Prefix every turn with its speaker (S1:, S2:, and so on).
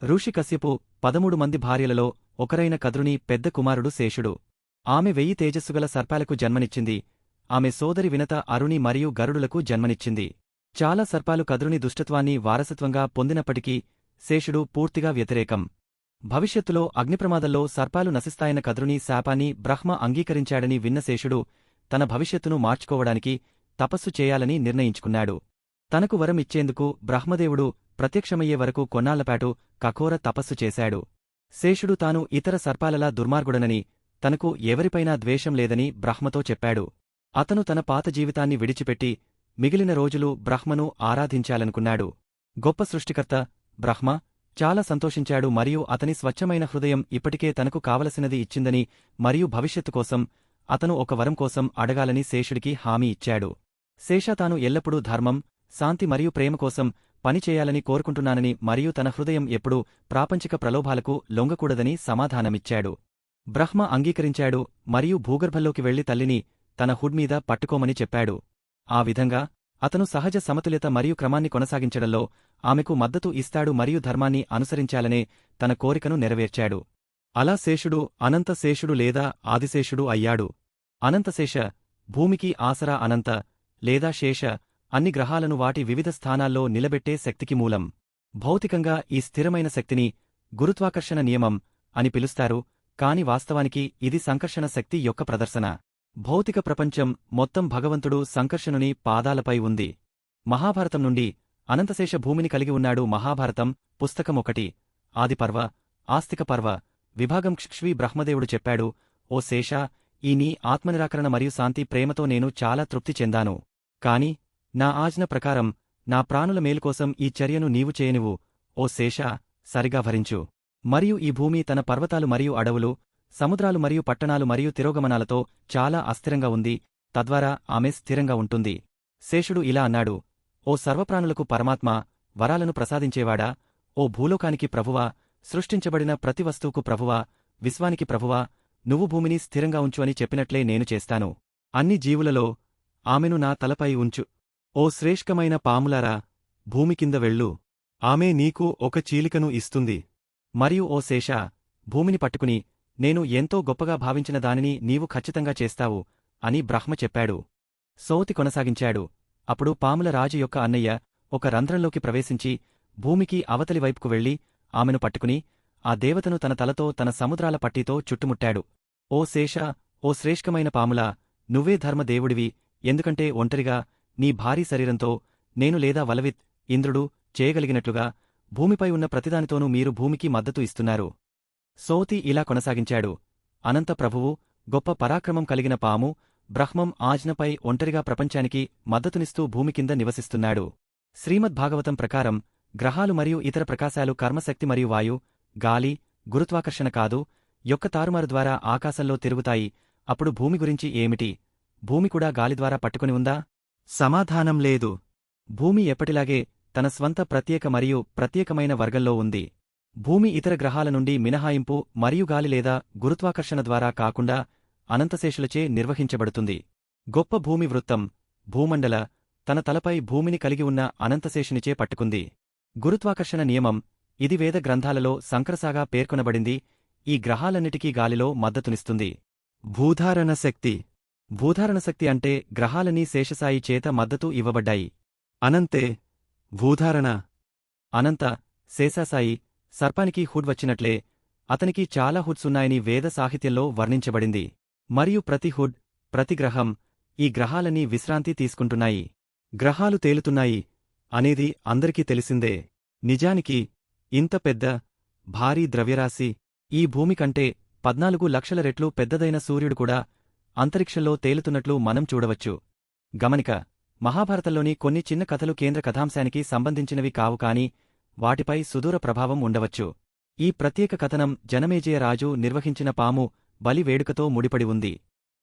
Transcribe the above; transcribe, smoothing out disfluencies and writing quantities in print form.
S1: ఋషి కశ్యపు 13 మంది భార్యలలో ఒకరైన కద్రుని పెద్ద కుమారుడు శేషుడు. ఆమె 1000 తేజస్సుగల సర్పాలకు జన్మనిచ్చింది. ఆమె సోదరి వినత అరుణి మరియు గరుడులకు జన్మనిచ్చింది. చాలా సర్పాలు కద్రుని దుష్టత్వాన్ని వారసత్వంగా పొందినప్పటికీ శేషుడు పూర్తిగా వ్యతిరేకం. భవిష్యత్తులో అగ్నిప్రమాదంలో సర్పాలు నశిస్తాయన్న కద్రుని శాపాన్ని బ్రహ్మ అంగీకరించాడని విన్న శేషుడు తన భవిష్యత్తును మార్చుకోవడానికి తపస్సు చేయాలని నిర్ణయించుకున్నాడు. తనకు వరం ఇచ్చేందుకు బ్రహ్మదేవుడు ప్రత్యక్షమయ్యే వరకు కొన్నాళ్లపాటు కఠోర తపస్సు చేశాడు. శేషుడు తాను ఇతర సర్పాలలా దుర్మార్గుడనని, తనకు ఎవరిపైనా ద్వేషం లేదని బ్రహ్మతో చెప్పాడు. అతను తన పాత జీవితాన్ని విడిచిపెట్టి మిగిలిన రోజులు బ్రహ్మను ఆరాధించాలనుకున్నాడు. గొప్ప సృష్టికర్త బ్రహ్మ చాలా సంతోషించాడు మరియు అతని స్వచ్ఛమైన హృదయం ఇప్పటికే తనకు కావలసినది ఇచ్చిందని మరియు భవిష్యత్తు కోసం అతను ఒక వరం కోసం అడగాలని శేషుడికి హామీ ఇచ్చాడు. శేష తాను ఎల్లప్పుడూ ధర్మం, శాంతి మరియు ప్రేమ కోసం పనిచేయాలని కోరుకుంటున్నానని మరియు తన హృదయం ఎప్పుడూ ప్రాపంచిక ప్రలోభాలకు లొంగకూడదని సమాధానమిచ్చాడు. బ్రహ్మ అంగీకరించాడు మరియు భూగర్భంలోకి వెళ్లి తల్లిని తన హుడ్ మీద పట్టుకోమని చెప్పాడు. ఆ విధంగా అతను సహజ సమతుల్యత మరియు క్రమాన్ని కొనసాగించడంలో ఆమెకు మద్దతు ఇస్తాడు మరియు ధర్మాన్ని అనుసరించాలనే తన కోరికను నెరవేర్చాడు. అలా శేషుడు అనంత శేషుడు లేదా ఆదిశేషుడు అయ్యాడు. అనంతశేష భూమికి ఆసరా అనంత లేదా శేష అన్ని గ్రహాలను వాటి వివిధ స్థానాల్లో నిలబెట్టే శక్తికి మూలం. భౌతికంగా ఈ స్థిరమైన శక్తిని గురుత్వాకర్షణ నియమం అని పిలుస్తారు, కాని వాస్తవానికి ఇది సంకర్షణ శక్తి యొక్క ప్రదర్శన. భౌతిక ప్రపంచం మొత్తం భగవంతుడు సంకర్షణుని పాదాలపై ఉంది. మహాభారతం నుండి అనంతశేష భూమిని కలిగి ఉన్నాడు. మహాభారతం పుస్తకం 1 ఆదిపర్వ ఆస్తిక పర్వ విభాగం క్షిక్ష్వి బ్రహ్మదేవుడు చెప్పాడు, ఓ శేషా, ఈ నీ ఆత్మనిరాకరణ మరియు శాంతి ప్రేమతో నేను చాలా తృప్తి చెందాను. కాని నా ఆజ్ఞ ప్రకారం నా ప్రాణుల మేలుకోసం ఈ చర్యను నీవు చేయనివు. ఓ శేషా, సరిగా భరించు. మరియు ఈ భూమి తన పర్వతాలు మరియు అడవులు, సముద్రాలు మరియు పట్టణాలు మరియు తిరోగమనాలతో చాలా అస్థిరంగా ఉంది, తద్వారా ఆమె స్థిరంగా ఉంటుంది. శేషుడు ఇలా అన్నాడు, ఓ సర్వప్రాణులకు పరమాత్మా, వరాలను ప్రసాదించేవాడా, ఓ భూలోకానికి ప్రభువా, సృష్టించబడిన ప్రతి వస్తువుకు ప్రభువా, విశ్వానికి ప్రభువా, నువ్వు భూమిని స్థిరంగా ఉంచు అని చెప్పినట్లే నేను చేస్తాను. అన్ని జీవులలో ఆమెను నా తలపై ఉంచు. ఓ శ్రేష్ఠమైన పాములారా, భూమి కింద వెళ్ళు. ఆమె నీకు ఒక చీలికను ఇస్తుంది. మరియు ఓ శేషా, భూమిని పట్టుకుని నేను ఎంతో గొప్పగా భావించిన దానిని నీవు ఖచ్చితంగా చేస్తావు అని బ్రహ్మ చెప్పాడు. సోతి కొనసాగించాడు. అప్పుడు పాముల రాజు యొక్క అన్నయ్య ఒక రంధ్రంలోకి ప్రవేశించి భూమికి అవతలి వైపుకు వెళ్లి ఆమెను పట్టుకుని ఆ దేవతను తన తలతో తన సముద్రాల పట్టీతో చుట్టుముట్టాడు. ఓ శేషా, ఓ శ్రేష్ఠమైన పాములా, నువ్వే ధర్మదేవుడివి, ఎందుకంటే ఒంటరిగా నీ భారీ శరీరంతో నేను లేదా వలవిత్ ఇంద్రుడు చేయగలిగినట్లుగా భూమిపై ఉన్న ప్రతిదానితోనూ మీరు భూమికి మద్దతు ఇస్తున్నారు. సోతి ఇలా కొనసాగించాడు, అనంత ప్రభువు, గొప్ప పరాక్రమం కలిగిన పాము, బ్రహ్మం ఆజ్ఞపై ఒంటరిగా ప్రపంచానికి మద్దతునిస్తూ భూమి కింద నివసిస్తున్నాడు. శ్రీమద్భాగవతం ప్రకారం గ్రహాలు మరియు ఇతర ప్రకాశాలు కర్మశక్తి మరియు వాయు, గాలి, గురుత్వాకర్షణ కాదు యొక్క తారుమారు ద్వారా ఆకాశంలో తిరుగుతాయి. అప్పుడు భూమి గురించి ఏమిటి? భూమి కూడా గాలి ద్వారా పట్టుకుని ఉందా? సమాధానం లేదు. భూమి ఎప్పటిలాగే తన స్వంత ప్రత్యేక మరియు ప్రత్యేకమైన వర్గంలో ఉంది. భూమి ఇతర గ్రహాల నుండి మినహాయింపు మరియు గాలి లేదా గురుత్వాకర్షణ ద్వారా కాకుండా అనంతశేషులచే నిర్వహించబడుతుంది. గొప్ప భూమి వృత్తం, భూమండల, తన తలపై భూమిని కలిగి ఉన్న అనంతశేషునిచే పట్టుకుంది. గురుత్వాకర్షణ నియమం, ఇది వేద గ్రంథాలలో సంక్రసాగా పేర్కొనబడింది, ఈ గ్రహాలన్నిటికీ గాలిలో మద్దతునిస్తుంది. భూధారణ శక్తి. భూధారణ శక్తి అంటే గ్రహాలన్నీ శేషసాయి చేత మద్దతు ఇవ్వబడ్డాయి. అనంతే భూధారణ. అనంత శేషసాయి సర్పానికి హుడ్ వచ్చినట్లే అతనికి చాలా హుడ్స్ ఉన్నాయని వేద సాహిత్యంలో వర్ణించబడింది. మరియు ప్రతి హుడ్, ప్రతి గ్రహం, ఈ గ్రహాలన్నీ విశ్రాంతి తీసుకుంటున్నాయి. గ్రహాలు తేలుతున్నాయి అనేది అందరికీ తెలిసిందే. నిజానికి ఇంత పెద్ద, భారీ ద్రవ్యరాశి, ఈ భూమి కంటే 14 లక్షల రెట్లు పెద్దదైన సూర్యుడు కూడా అంతరిక్షంలో తేలుతున్నట్లు మనం చూడవచ్చు. గమనిక, మహాభారతంలోని కొన్ని చిన్న కథలు కేంద్ర కథాంశానికి సంబంధించినవి కావు కాని వాటిపై సుదూర ప్రభావం ఉండవచ్చు. ఈ ప్రత్యేక కథనం జనమేజయ రాజు నిర్వహించిన పాము బలి వేడుకతో ముడిపడి ఉంది.